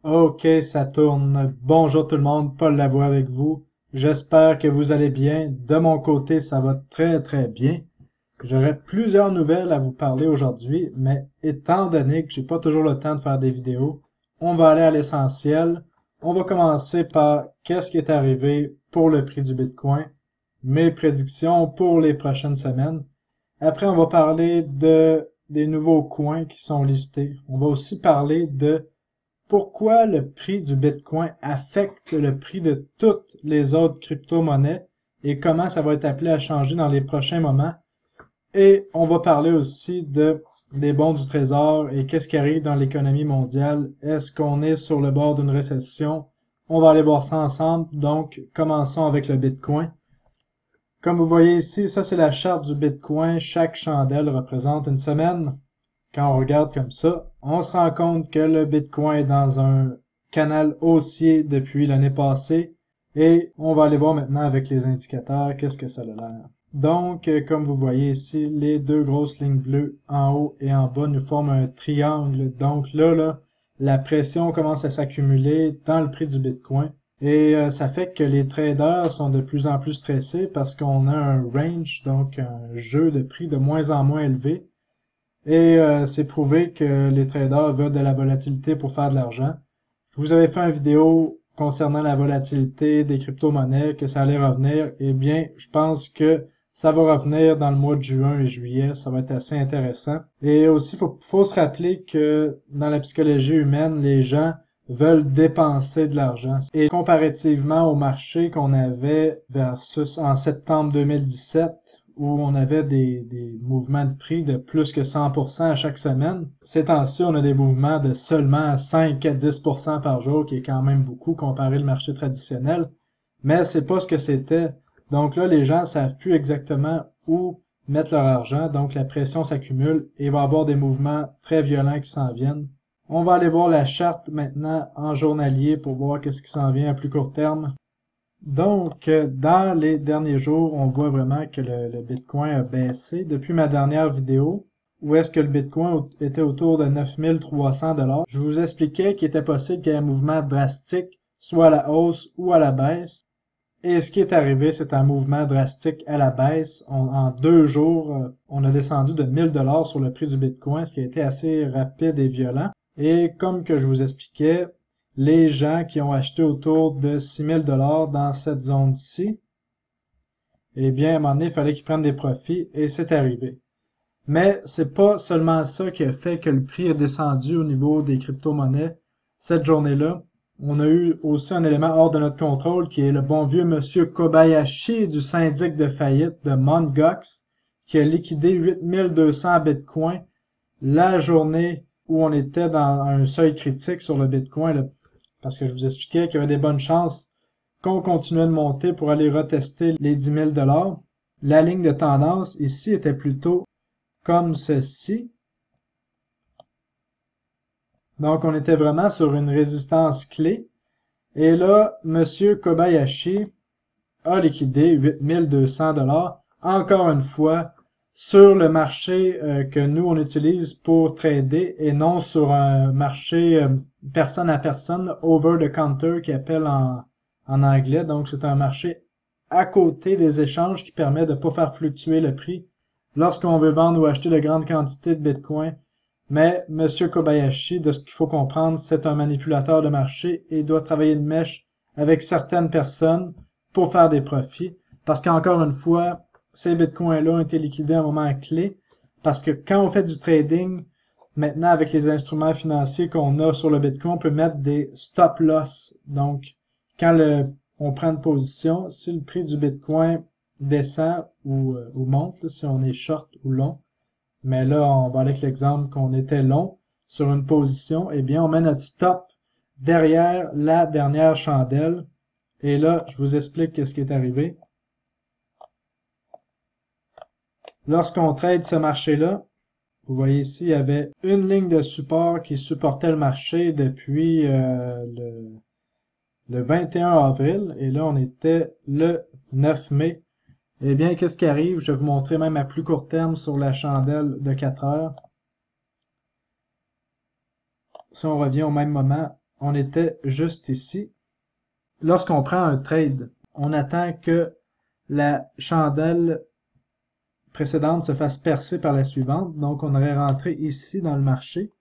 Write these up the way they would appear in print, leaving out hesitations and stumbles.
Ok, ça tourne. Bonjour tout le monde, Paul Lavoie avec vous. J'espère que vous allez bien. De mon côté, ça va très très bien. J'aurais plusieurs nouvelles à vous parler aujourd'hui, mais étant donné que j'ai pas toujours le temps de faire des vidéos, on va aller à l'essentiel. On va commencer par qu'est-ce qui est arrivé pour le prix du Bitcoin, mes prédictions pour les prochaines semaines. Après, on va parler des nouveaux coins qui sont listés. On va aussi parler de pourquoi le prix du Bitcoin affecte le prix de toutes les autres crypto-monnaies et comment ça va être appelé à changer dans les prochains moments. Et on va parler aussi des bons du trésor et qu'est-ce qui arrive dans l'économie mondiale. Est-ce qu'on est sur le bord d'une récession? On va aller voir ça ensemble. Donc, commençons avec le Bitcoin. Comme vous voyez ici, ça c'est la charte du Bitcoin. Chaque chandelle représente une semaine. Quand on regarde comme ça, on se rend compte que le Bitcoin est dans un canal haussier depuis l'année passée. Et on va aller voir maintenant avec les indicateurs qu'est-ce que ça a l'air. Donc, comme vous voyez ici, les deux grosses lignes bleues en haut et en bas nous forment un triangle. Donc là, la pression commence à s'accumuler dans le prix du Bitcoin. Et ça fait que les traders sont de plus en plus stressés parce qu'on a un range, donc un jeu de prix de moins en moins élevé. Et c'est prouvé que les traders veulent de la volatilité pour faire de l'argent. Je vous avais fait une vidéo concernant la volatilité des crypto-monnaies, que ça allait revenir. Eh bien, je pense que ça va revenir dans le mois de juin et juillet. Ça va être assez intéressant. Et aussi, faut se rappeler que dans la psychologie humaine, les gens veulent dépenser de l'argent. Et comparativement au marché qu'on avait versus en septembre 2017, où on avait des mouvements de prix de plus que 100% à chaque semaine. Ces temps-ci, on a des mouvements de seulement 5 à 10% par jour, qui est quand même beaucoup comparé au marché traditionnel. Mais c'est pas ce que c'était. Donc là, les gens savent plus exactement où mettre leur argent, donc la pression s'accumule et il va y avoir des mouvements très violents qui s'en viennent. On va aller voir la charte maintenant en journalier pour voir qu'est-ce qui s'en vient à plus court terme. Donc, dans les derniers jours, on voit vraiment que le Bitcoin a baissé depuis ma dernière vidéo, où est-ce que le Bitcoin était autour de 9300 $. Je vous expliquais qu'il était possible qu'il y ait un mouvement drastique, soit à la hausse ou à la baisse. Et ce qui est arrivé, c'est un mouvement drastique à la baisse. En 2 jours, on a descendu de 1000 $ sur le prix du Bitcoin, ce qui a été assez rapide et violent. Et comme que je vous expliquais, les gens qui ont acheté autour de 6000 $ dans cette zone-ci, eh bien, à un moment donné, il fallait qu'ils prennent des profits et c'est arrivé. Mais c'est pas seulement ça qui a fait que le prix est descendu au niveau des crypto-monnaies cette journée-là. On a eu aussi un élément hors de notre contrôle qui est le bon vieux monsieur Kobayashi du syndic de faillite de Mt. Gox qui a liquidé 8200 bitcoins la journée où on était dans un seuil critique sur le bitcoin, là, parce que je vous expliquais qu'il y avait des bonnes chances qu'on continuait de monter pour aller retester les 10 000 $. La ligne de tendance ici était plutôt comme ceci. Donc, on était vraiment sur une résistance clé. Et là, Monsieur Kobayashi a liquidé 8200 $, encore une fois, sur le marché que nous, on utilise pour trader et non sur un marché personne à personne, over the counter, qui appelle en anglais. Donc, c'est un marché à côté des échanges qui permet de ne pas faire fluctuer le prix lorsqu'on veut vendre ou acheter de grandes quantités de Bitcoin. Mais Monsieur Kobayashi, de ce qu'il faut comprendre, c'est un manipulateur de marché et doit travailler de mèche avec certaines personnes pour faire des profits. Parce qu'encore une fois, ces bitcoins-là ont été liquidés à un moment clé. Parce que quand on fait du trading, maintenant avec les instruments financiers qu'on a sur le bitcoin, on peut mettre des stop loss. Donc, quand on prend une position, si le prix du bitcoin descend ou monte, là, si on est short ou long, mais là, on va aller avec l'exemple qu'on était long sur une position, eh bien, on met notre stop derrière la dernière chandelle. Et là, je vous explique ce qui est arrivé. Lorsqu'on trade ce marché-là, vous voyez ici, il y avait une ligne de support qui supportait le marché depuis le 21 avril. Et là, on était le 9 mai. Eh bien, qu'est-ce qui arrive? Je vais vous montrer même à plus court terme sur la chandelle de 4 heures. Si on revient au même moment, on était juste ici. Lorsqu'on prend un trade, on attend que la chandelle précédente se fasse percer par la suivante. Donc, on aurait rentré ici dans le marché.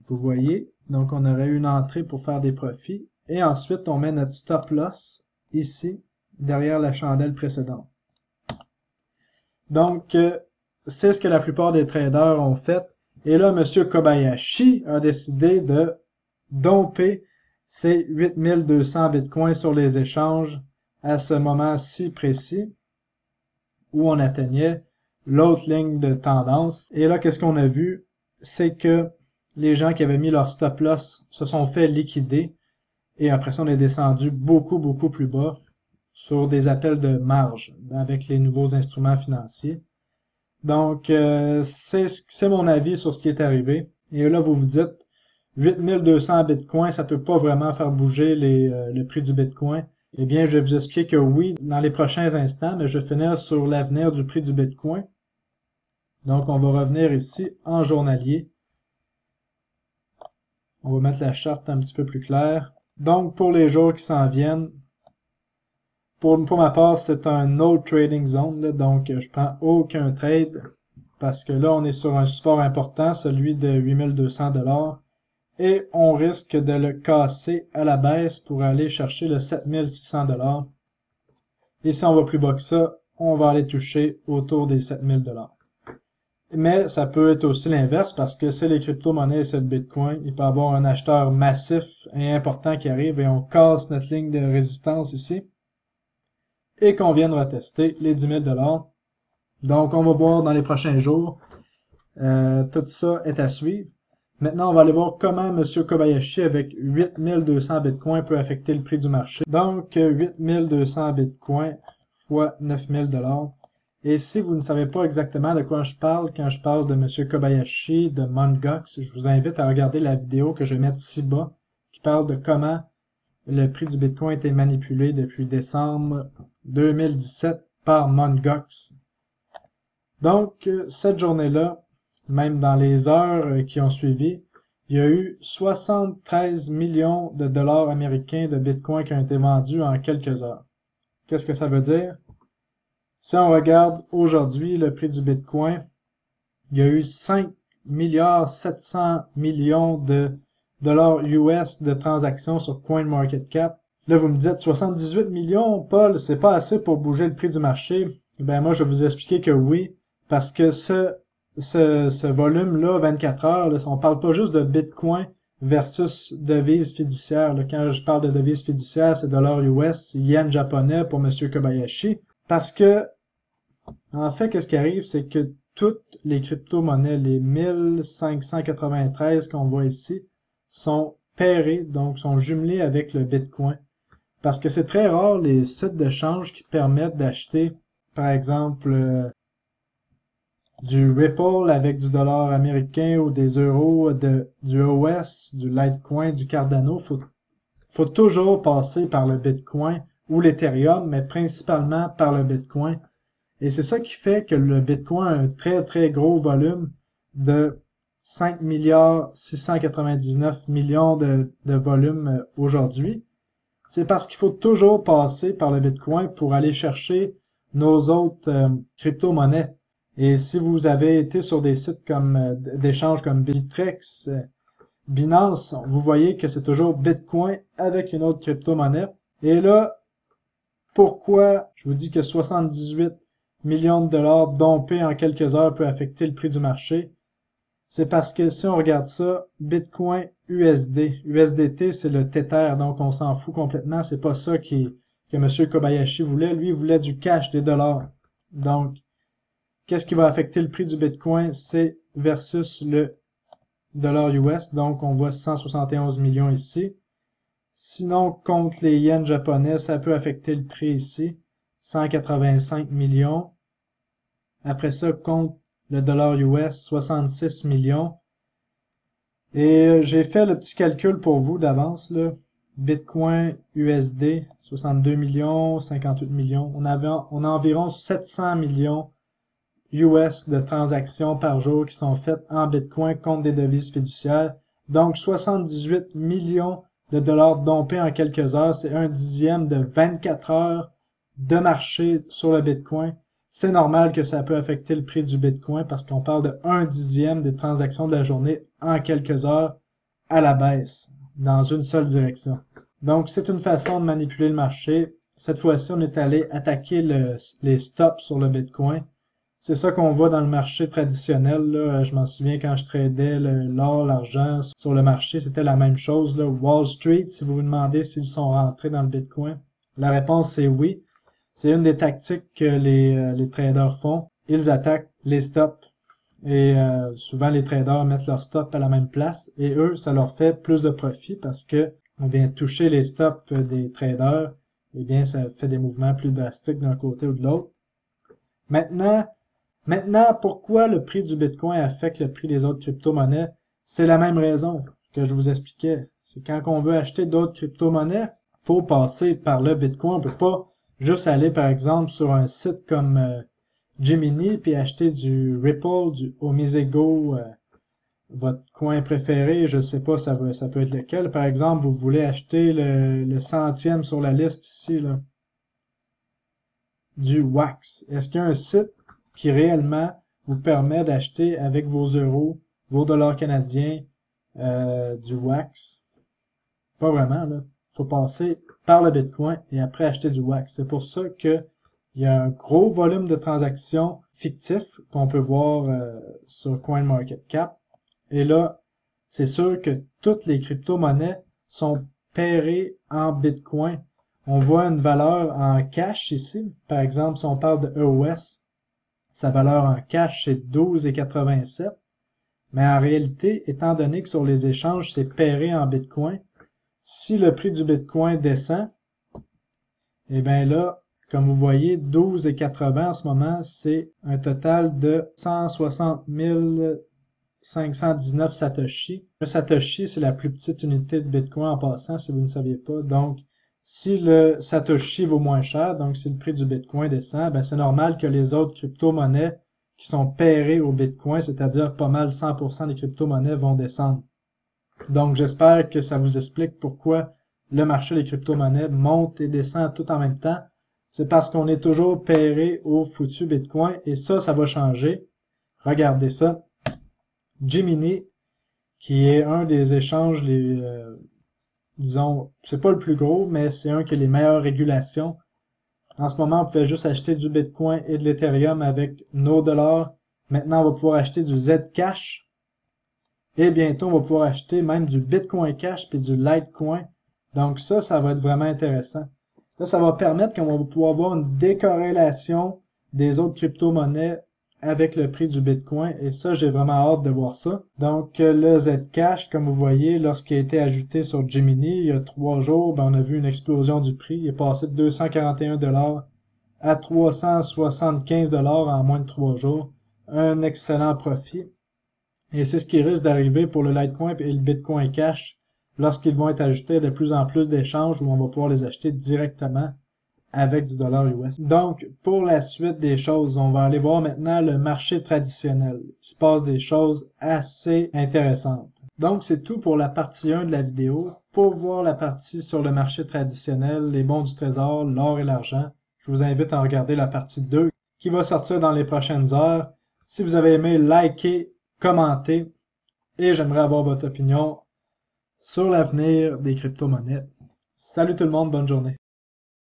Vous voyez, donc on aurait une entrée pour faire des profits. Et ensuite, on met notre stop loss ici, derrière la chandelle précédente. Donc, c'est ce que la plupart des traders ont fait. Et là, M. Kobayashi a décidé de domper ses 8200 bitcoins sur les échanges à ce moment si précis où on atteignait l'autre ligne de tendance. Et là, qu'est-ce qu'on a vu? C'est que les gens qui avaient mis leur stop loss se sont fait liquider et après ça, on est descendu beaucoup, beaucoup plus bas sur des appels de marge avec les nouveaux instruments financiers. Donc, c'est mon avis sur ce qui est arrivé. Et là, vous vous dites, 8200 bitcoins, ça peut pas vraiment faire bouger le prix du bitcoin. Eh bien, je vais vous expliquer que oui, dans les prochains instants, mais je vais finir sur l'avenir du prix du bitcoin. Donc, on va revenir ici en journalier. On va mettre la charte un petit peu plus claire. Donc, pour les jours qui s'en viennent, pour ma part, c'est un no trading zone, là, donc je prends aucun trade parce que là, on est sur un support important, celui de 8200 $, et on risque de le casser à la baisse pour aller chercher le 7600 $. Et si on va plus bas que ça, on va aller toucher autour des 7000 $. Mais ça peut être aussi l'inverse parce que c'est les crypto-monnaies et c'est le Bitcoin. Il peut y avoir un acheteur massif et important qui arrive et on casse notre ligne de résistance ici. Et qu'on vienne retester les 10 000 $. Donc, on va voir dans les prochains jours. Tout ça est à suivre. Maintenant, on va aller voir comment M. Kobayashi, avec 8200 bitcoins, peut affecter le prix du marché. Donc, 8200 bitcoins fois 9000 $. Et si vous ne savez pas exactement de quoi je parle quand je parle de M. Kobayashi, de Mt. Gox, je vous invite à regarder la vidéo que je vais mettre ci bas, qui parle de comment le prix du Bitcoin a été manipulé depuis décembre 2017 par Mt. Gox. Donc, cette journée-là, même dans les heures qui ont suivi, il y a eu 73 millions de dollars américains de Bitcoin qui ont été vendus en quelques heures. Qu'est-ce que ça veut dire? Si on regarde aujourd'hui le prix du Bitcoin, il y a eu 5 milliards 700 millions de dollars US de transactions sur CoinMarketCap. Là, vous me dites 78 millions, Paul, c'est pas assez pour bouger le prix du marché. Ben moi, je vais vous expliquer que oui, parce que ce volume-là, 24 heures, là, on parle pas juste de Bitcoin versus devise fiduciaire. Là. Quand je parle de devise fiduciaire, c'est dollars US, yen japonais pour M. Kobayashi. Parce que, en fait, qu'est-ce qui arrive, c'est que toutes les crypto-monnaies, les 1593 qu'on voit ici, sont pairées, donc sont jumelées avec le Bitcoin. Parce que c'est très rare les sites de change qui permettent d'acheter, par exemple, du Ripple avec du dollar américain ou des euros, du OS, du Litecoin, du Cardano. Faut toujours passer par le Bitcoin ou l'Ethereum, mais principalement par le Bitcoin. Et c'est ça qui fait que le Bitcoin a un très très gros volume de 5 milliards 699 millions de volume aujourd'hui. C'est parce qu'il faut toujours passer par le Bitcoin pour aller chercher nos autres crypto-monnaies. Et si vous avez été sur des sites comme d'échanges comme Bittrex, Binance, vous voyez que c'est toujours Bitcoin avec une autre crypto-monnaie. Et là, pourquoi je vous dis que 78 millions de dollars dompés en quelques heures peut affecter le prix du marché? C'est parce que si on regarde ça, Bitcoin USD, USDT c'est le Tether, donc on s'en fout complètement, c'est pas ça que M. Kobayashi voulait, lui il voulait du cash, des dollars. Donc, qu'est-ce qui va affecter le prix du Bitcoin? C'est versus le dollar US, donc on voit 171 millions ici. Sinon, contre les yens japonais, ça peut affecter le prix ici, 185 millions. Après ça, contre le dollar US, 66 millions. Et j'ai fait le petit calcul pour vous d'avance, là. Bitcoin USD, 62 millions, 58 millions. On a environ 700 millions US de transactions par jour qui sont faites en Bitcoin contre des devises fiduciaires. Donc 78 millions de dollars dompés en quelques heures, c'est 1/10 de 24 heures de marché sur le Bitcoin. C'est normal que ça peut affecter le prix du Bitcoin parce qu'on parle de 1/10 des transactions de la journée en quelques heures à la baisse, dans une seule direction. Donc c'est une façon de manipuler le marché. Cette fois-ci, on est allé attaquer les stops sur le Bitcoin. C'est ça qu'on voit dans le marché traditionnel, là. Je m'en souviens quand je tradais l'or, l'argent sur le marché, c'était la même chose, là. Wall Street, si vous vous demandez s'ils sont rentrés dans le Bitcoin, la réponse est oui. C'est une des tactiques que les traders font. Ils attaquent les stops. Et souvent, les traders mettent leurs stops à la même place. Et eux, ça leur fait plus de profit parce que on vient toucher les stops des traders. Eh bien, ça fait des mouvements plus drastiques d'un côté ou de l'autre. Maintenant, pourquoi le prix du Bitcoin affecte le prix des autres crypto-monnaies? C'est la même raison que je vous expliquais. C'est quand on veut acheter d'autres crypto-monnaies, faut passer par le Bitcoin. On peut pas juste aller, par exemple, sur un site comme Gemini puis acheter du Ripple, du Omisego, votre coin préféré. Je sais pas, ça peut être lequel. Par exemple, vous voulez acheter le centième sur la liste ici, là, du Wax. Est-ce qu'il y a un site qui réellement vous permet d'acheter avec vos euros, vos dollars canadiens, du Wax? Pas vraiment, là. Faut passer par le Bitcoin et après acheter du Wax. C'est pour ça que il y a un gros volume de transactions fictifs qu'on peut voir sur CoinMarketCap. Et là, c'est sûr que toutes les crypto-monnaies sont pairées en Bitcoin. On voit une valeur en cash ici. Par exemple, si on parle de EOS, sa valeur en cash, c'est 12,87. Mais en réalité, étant donné que sur les échanges, c'est pairé en Bitcoin, si le prix du Bitcoin descend, eh bien là, comme vous voyez, 12,80 en ce moment, c'est un total de 160 519 Satoshi. Un Satoshi, c'est la plus petite unité de Bitcoin en passant, si vous ne saviez pas. Donc, si le Satoshi vaut moins cher, donc si le prix du Bitcoin descend, ben c'est normal que les autres crypto-monnaies qui sont pairées au Bitcoin, c'est-à-dire pas mal 100% des crypto-monnaies vont descendre. Donc, j'espère que ça vous explique pourquoi le marché des crypto-monnaies monte et descend tout en même temps. C'est parce qu'on est toujours pairé au foutu Bitcoin et ça va changer. Regardez ça. Gemini, qui est un des échanges disons, c'est pas le plus gros, mais c'est un qui a les meilleures régulations. En ce moment, on pouvait juste acheter du Bitcoin et de l'Ethereum avec nos dollars. Maintenant, on va pouvoir acheter du Zcash. Et bientôt, on va pouvoir acheter même du Bitcoin Cash puis du Litecoin. Donc ça va être vraiment intéressant. Là, ça va permettre qu'on va pouvoir avoir une décorrélation des autres crypto-monnaies avec le prix du Bitcoin. Et ça, j'ai vraiment hâte de voir ça. Donc, le Zcash, comme vous voyez, lorsqu'il a été ajouté sur Gemini, il y a 3 jours, ben, on a vu une explosion du prix. Il est passé de 241 $ à 375 $ en moins de 3 jours. Un excellent profit. Et c'est ce qui risque d'arriver pour le Litecoin et le Bitcoin Cash lorsqu'ils vont être ajoutés de plus en plus d'échanges où on va pouvoir les acheter directement avec du dollar US. Donc, pour la suite des choses, on va aller voir maintenant le marché traditionnel. Il se passe des choses assez intéressantes. Donc, c'est tout pour la partie 1 de la vidéo. Pour voir la partie sur le marché traditionnel, les bons du trésor, l'or et l'argent, je vous invite à regarder la partie 2 qui va sortir dans les prochaines heures. Si vous avez aimé, likez, commentez et j'aimerais avoir votre opinion sur l'avenir des crypto-monnaies. Salut tout le monde, bonne journée.